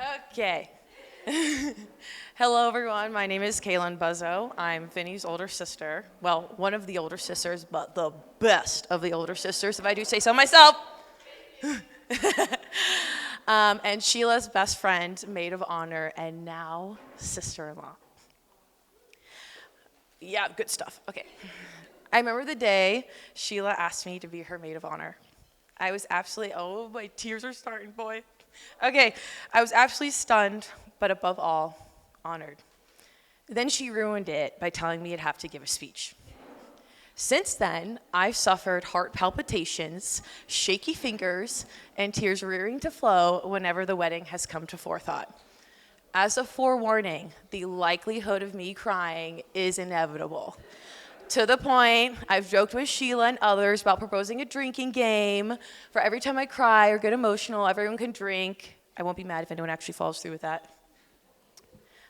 Okay. Hello, everyone. My name is Kaylin Buzzo. I'm Vinny's older sister. Well, one of the older sisters, but the best of the older sisters, if I do say so myself. And Sheila's best friend, maid of honor, and now sister-in-law. Yeah, good stuff. Okay. I remember the day Sheila asked me to be her maid of honor. I was absolutely, oh, my tears are starting, boy. Okay, I was absolutely stunned, but above all, honored. Then she ruined it by telling me I'd have to give a speech. Since then, I've suffered heart palpitations, shaky fingers, and tears rearing to flow whenever the wedding has come to forethought. As a forewarning, the likelihood of me crying is inevitable. To the point, I've joked with Sheila and others about proposing a drinking game. For every time I cry or get emotional, everyone can drink. I won't be mad if anyone actually follows through with that.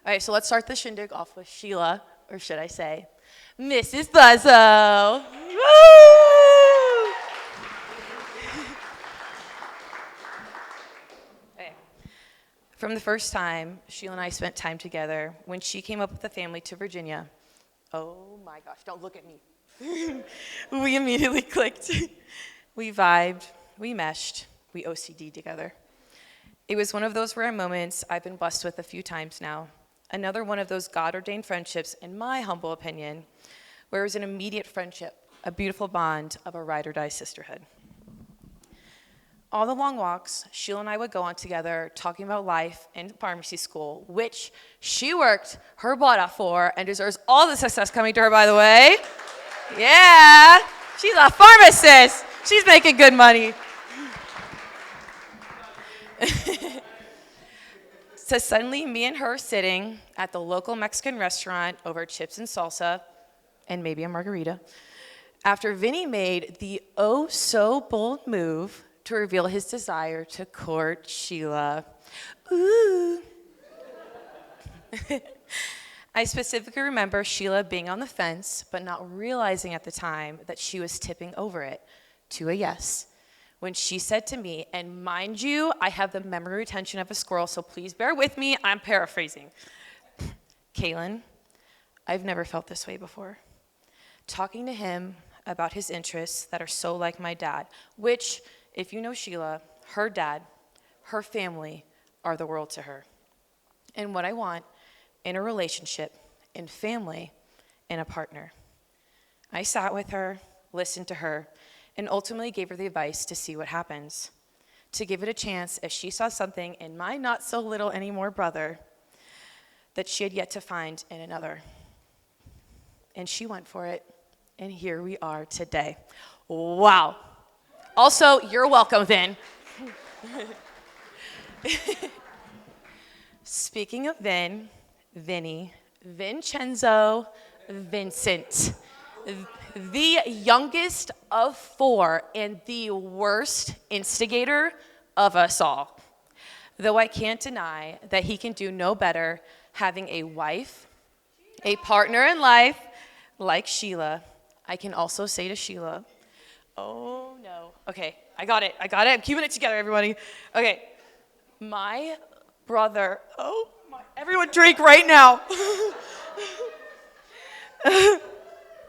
All right, so let's start the shindig off with Sheila, or should I say, Mrs. Buzzo. Woo! Okay. From the first time Sheila and I spent time together, when she came up with the family to Virginia, oh my gosh, don't look at me. We immediately clicked. We vibed, we meshed, we OCD'd together. It was one of those rare moments I've been blessed with a few times now. Another one of those God-ordained friendships, in my humble opinion, where it was an immediate friendship, a beautiful bond of a ride-or-die sisterhood. All the long walks Sheila and I would go on together talking about life in pharmacy school, which she worked her butt off for and deserves all the success coming to her, by the way. Yeah, she's a pharmacist. She's making good money. So suddenly, me and her sitting at the local Mexican restaurant over chips and salsa and maybe a margarita, after Vinny made the oh-so-bold move to reveal his desire to court Sheila. Ooh. I specifically remember Sheila being on the fence, but not realizing at the time that she was tipping over it to a yes. When she said to me, and mind you, I have the memory retention of a squirrel, so please bear with me, I'm paraphrasing. Kaylin, I've never felt this way before. Talking to him about his interests that are so like my dad, which, if you know Sheila, her dad, her family are the world to her. And what I want in a relationship, in family, in a partner. I sat with her, listened to her, and ultimately gave her the advice to see what happens, to give it a chance if she saw something in my not so little anymore brother that she had yet to find in another. And she went for it, and here we are today. Wow. Also, you're welcome, Vin. Speaking of Vin, Vinny, Vincenzo, Vincent, the youngest of four and the worst instigator of us all. Though I can't deny that he can do no better having a wife, a partner in life like Sheila. I can also say to Sheila, oh no. Okay, I got it. I'm keeping it together, everybody. Okay, my brother, oh my, everyone drink right now.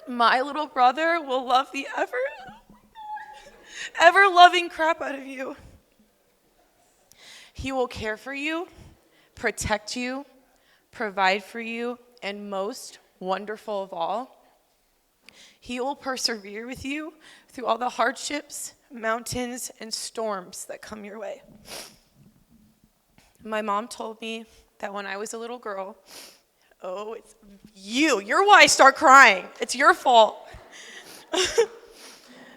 My little brother will love the ever loving crap out of you. He will care for you, protect you, provide for you, and most wonderful of all, he will persevere with you through all the hardships, mountains, and storms that come your way. My mom told me that when I was a little girl, oh, it's you. You're why I start crying. It's your fault.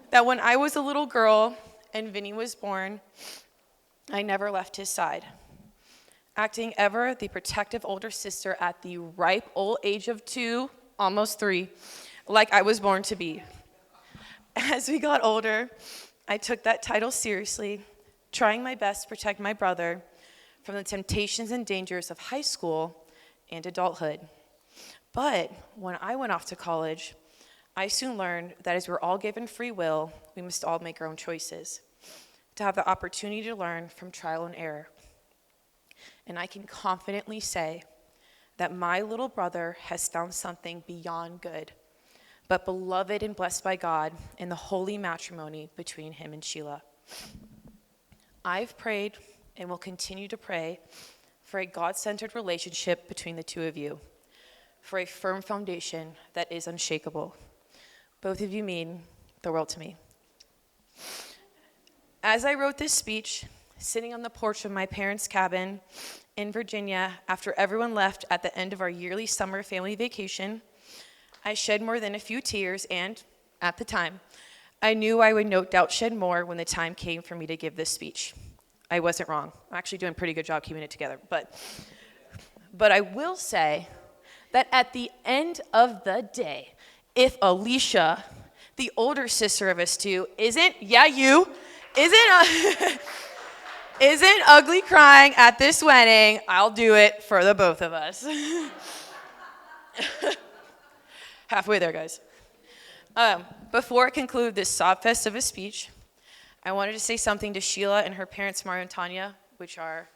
That when I was a little girl and Vinny was born, I never left his side. Acting ever the protective older sister at the ripe old age of 2, almost 3, like I was born to be. As we got older, I took that title seriously, trying my best to protect my brother from the temptations and dangers of high school and adulthood. But when I went off to college, I soon learned that as we're all given free will, we must all make our own choices, to have the opportunity to learn from trial and error. and I can confidently say that my little brother has found something beyond good, but beloved and blessed by God in the holy matrimony between him and Sheila. I've prayed and will continue to pray for a God-centered relationship between the two of you, for a firm foundation that is unshakable. Both of you mean the world to me. As I wrote this speech, sitting on the porch of my parents' cabin in Virginia after everyone left at the end of our yearly summer family vacation, I shed more than a few tears, and at the time, I knew I would no doubt shed more when the time came for me to give this speech. I wasn't wrong. I'm actually doing a pretty good job keeping it together. But I will say that at the end of the day, if Alicia, the older sister of us two, isn't ugly crying at this wedding, I'll do it for the both of us. Halfway there, guys. Before I conclude this sob fest of a speech, I wanted to say something to Sheila and her parents, Mario and Tanya, which are,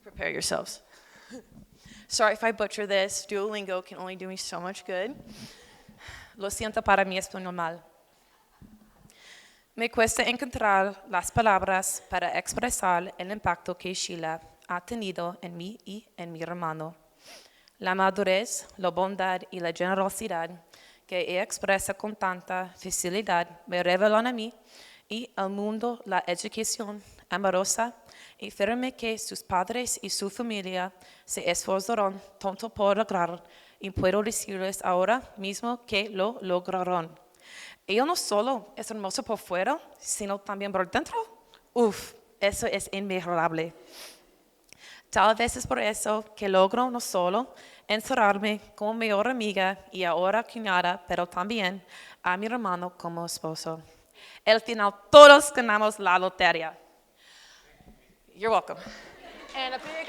prepare yourselves. Sorry if I butcher this. Duolingo can only do me so much good. Lo siento para mi español mal. Me cuesta encontrar las palabras para expresar el impacto que Sheila ha tenido en mí y en mi hermano. La madurez, la bondad y la generosidad que ella expresa con tanta facilidad me revelan a mí y al mundo la educación amorosa y firme que sus padres y su familia se esforzaron tanto por lograr, y puedo decirles ahora mismo que lo lograron. Ella no solo es hermosa por fuera, sino también por dentro. Eso es inmejorable. Tal vez es por eso que logro no solo encerrarme como mejor amiga y ahora cuñada, pero también a mi hermano como esposo. Al final, todos ganamos la lotería. You're welcome. And a big,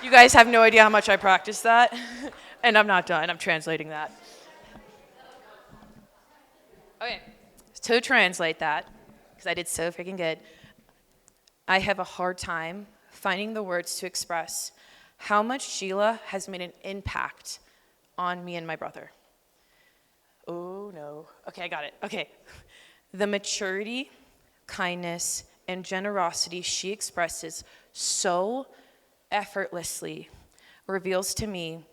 You guys have no idea how much I practiced that. And I'm not done. I'm translating that. Okay, to translate that, because I did so freaking good, I have a hard time finding the words to express how much Sheila has made an impact on me and my brother. Oh, no. Okay, I got it. Okay. The maturity, kindness, and generosity she expresses so effortlessly reveals to me,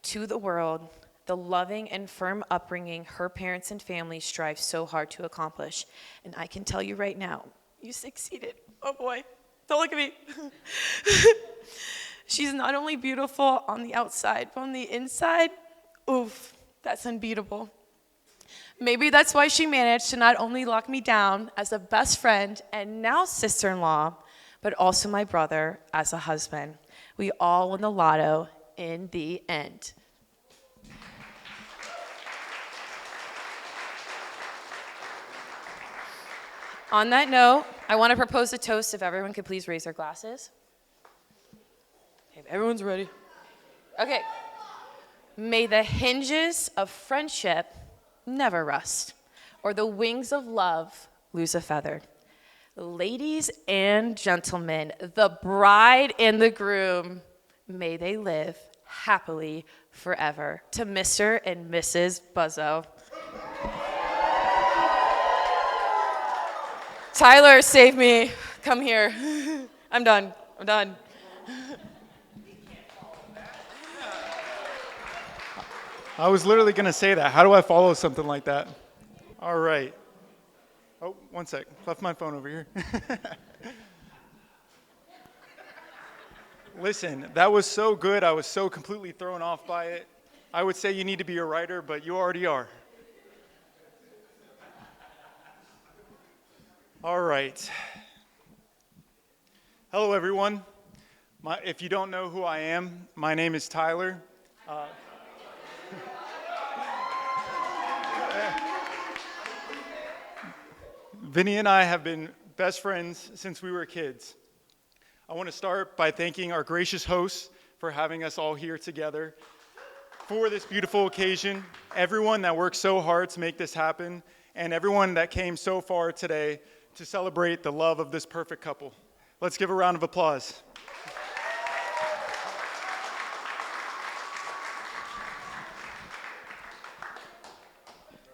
to the world, the loving and firm upbringing her parents and family strive so hard to accomplish. And I can tell you right now, you succeeded. Oh boy, don't look at me. She's not only beautiful on the outside, but on the inside, that's unbeatable. Maybe that's why she managed to not only lock me down as a best friend and now sister-in-law, but also my brother as a husband. We all won the lotto in the end. On that note, I want to propose a toast if everyone could please raise their glasses. If everyone's ready. Okay. May the hinges of friendship never rust, or the wings of love lose a feather. Ladies and gentlemen, the bride and the groom, may they live happily forever. To Mr. and Mrs. Buzzo. Tyler, save me. Come here. I'm done. I was literally going to say that. How do I follow something like that? All right. Oh, one sec. Left my phone over here. Listen, that was so good. I was so completely thrown off by it. I would say you need to be a writer, but you already are. All right. Hello, everyone. If you don't know who I am, my name is Tyler. Vinny and I have been best friends since we were kids. I want to start by thanking our gracious hosts for having us all here together for this beautiful occasion, everyone that worked so hard to make this happen, and everyone that came so far today to celebrate the love of this perfect couple. Let's give a round of applause.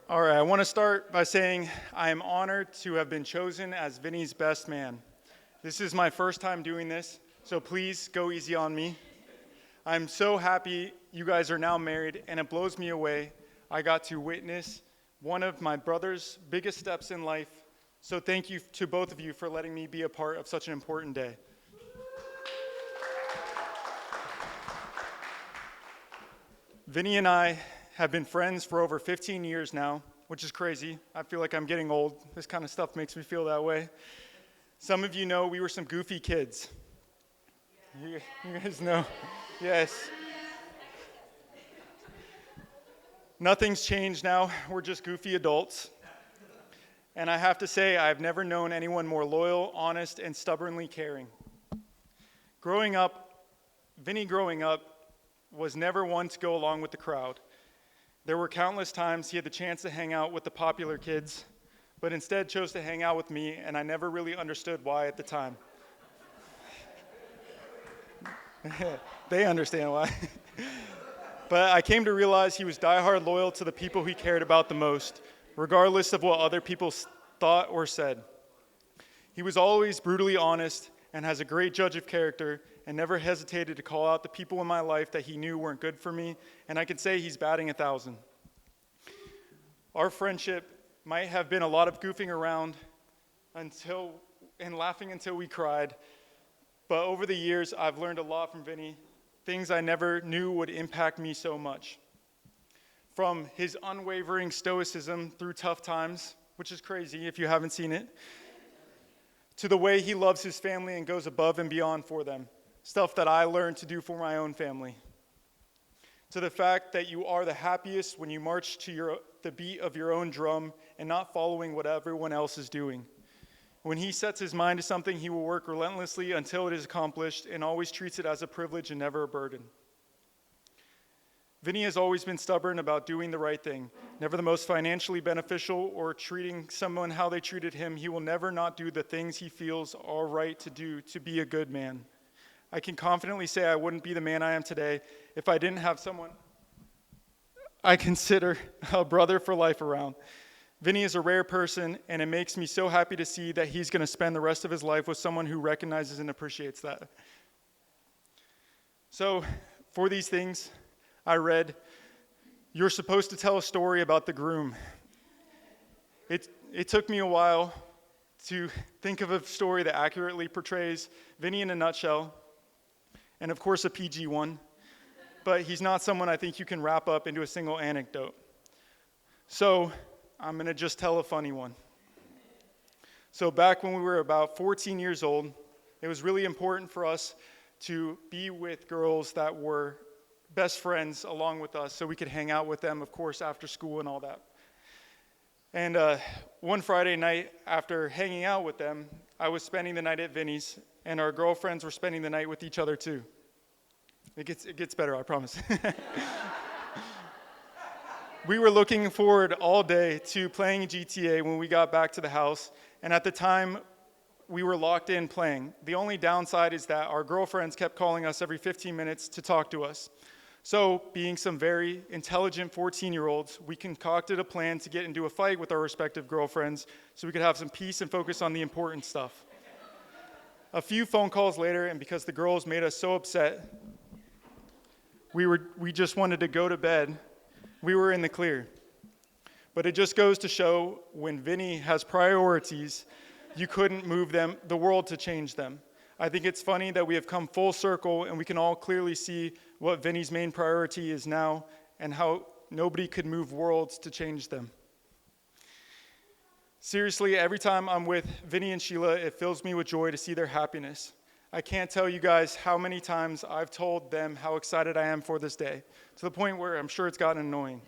All right, I want to start by saying I am honored to have been chosen as Vinny's best man. This is my first time doing this, so please go easy on me. I'm so happy you guys are now married, and it blows me away. I got to witness one of my brother's biggest steps in life, so thank you to both of you for letting me be a part of such an important day. Vinny and I have been friends for over 15 years now, which is crazy. I feel like I'm getting old. This kind of stuff makes me feel that way. Some of you know we were some goofy kids. You guys know? Yes. Nothing's changed now. We're just goofy adults. And I have to say, I've never known anyone more loyal, honest, and stubbornly caring. Vinny growing up was never one to go along with the crowd. There were countless times he had the chance to hang out with the popular kids, but instead chose to hang out with me, and I never really understood why at the time. They understand why. But I came to realize he was diehard loyal to the people he cared about the most, regardless of what other people thought or said. He was always brutally honest and has a great judge of character and never hesitated to call out the people in my life that he knew weren't good for me, and I can say he's batting 1,000. Our friendship might have been a lot of goofing around and laughing until we cried, but over the years, I've learned a lot from Vinny, things I never knew would impact me so much. From his unwavering stoicism through tough times, which is crazy if you haven't seen it, to the way he loves his family and goes above and beyond for them, stuff that I learned to do for my own family. To the fact that you are the happiest when you march to the beat of your own drum and not following what everyone else is doing. When he sets his mind to something, he will work relentlessly until it is accomplished and always treats it as a privilege and never a burden. Vinny has always been stubborn about doing the right thing, never the most financially beneficial or treating someone how they treated him. He will never not do the things he feels are right to do to be a good man. I can confidently say I wouldn't be the man I am today if I didn't have someone I consider a brother for life around. Vinny is a rare person, and it makes me so happy to see that he's going to spend the rest of his life with someone who recognizes and appreciates that. So, for these things, I read, you're supposed to tell a story about the groom. It took me a while to think of a story that accurately portrays Vinny in a nutshell, and of course a PG one, but he's not someone I think you can wrap up into a single anecdote. So, I'm going to just tell a funny one. So back when we were about 14 years old, it was really important for us to be with girls that were best friends along with us so we could hang out with them, of course, after school and all that. And one Friday night, after hanging out with them, I was spending the night at Vinny's, and our girlfriends were spending the night with each other too. It gets better, I promise. We were looking forward all day to playing GTA when we got back to the house, and at the time, we were locked in playing. The only downside is that our girlfriends kept calling us every 15 minutes to talk to us. So, being some very intelligent 14-year-olds, we concocted a plan to get into a fight with our respective girlfriends so we could have some peace and focus on the important stuff. A few phone calls later, and because the girls made us so upset, we just wanted to go to bed. We were in the clear. But it just goes to show when Vinny has priorities, you couldn't move the world to change them. I think it's funny that we have come full circle and we can all clearly see what Vinny's main priority is now and how nobody could move worlds to change them. Seriously, every time I'm with Vinny and Sheila, it fills me with joy to see their happiness. I can't tell you guys how many times I've told them how excited I am for this day, to the point where I'm sure it's gotten annoying.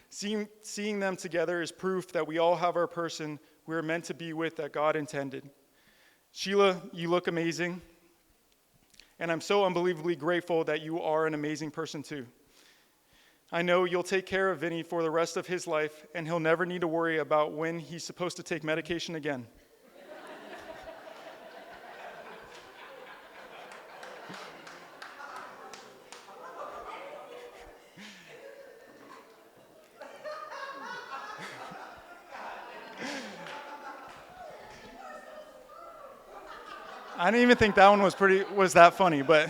Seeing them together is proof that we all have our person we are meant to be with that God intended. Sheila, you look amazing, and I'm so unbelievably grateful that you are an amazing person too. I know you'll take care of Vinny for the rest of his life, and he'll never need to worry about when he's supposed to take medication again. I didn't even think that one was that funny, but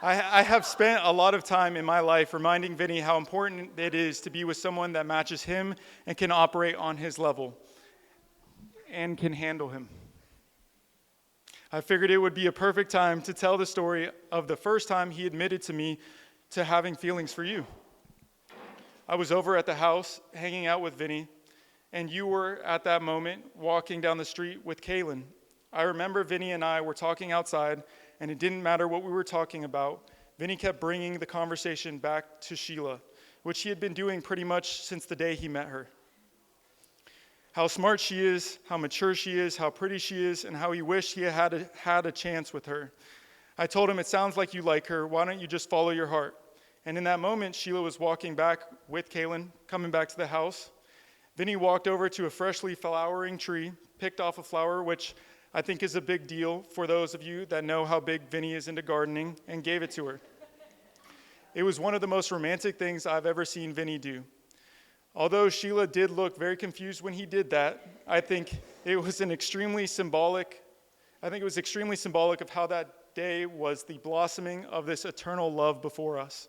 I have spent a lot of time in my life reminding Vinny how important it is to be with someone that matches him and can operate on his level and can handle him. I figured it would be a perfect time to tell the story of the first time he admitted to me to having feelings for you. I was over at the house hanging out with Vinny, and you were at that moment walking down the street with Kaylin. I remember Vinny and I were talking outside, and it didn't matter what we were talking about. Vinny kept bringing the conversation back to Sheila, which he had been doing pretty much since the day he met her. How smart she is, how mature she is, how pretty she is, and how he wished he had a chance with her. I told him, it sounds like you like her. Why don't you just follow your heart? And in that moment, Sheila was walking back with Kaylin, coming back to the house. Vinny walked over to a freshly flowering tree, picked off a flower, which I think is a big deal for those of you that know how big Vinny is into gardening, and gave it to her. It was one of the most romantic things I've ever seen Vinny do. Although Sheila did look very confused when he did that, I think it was extremely symbolic of how that day was the blossoming of this eternal love before us.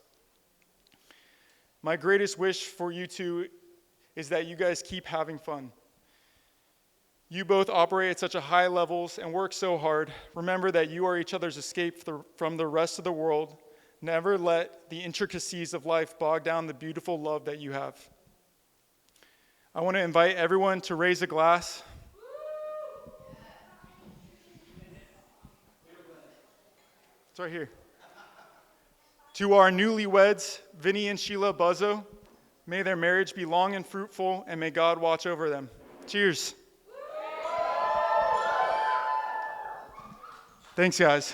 My greatest wish for you two is that you guys keep having fun. You both operate at such a high levels and work so hard. Remember that you are each other's escape from the rest of the world. Never let the intricacies of life bog down the beautiful love that you have. I want to invite everyone to raise a glass. It's right here. To our newlyweds, Vinny and Sheila Buzzo, may their marriage be long and fruitful, and may God watch over them. Cheers. Thanks, guys.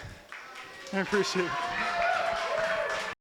I appreciate it.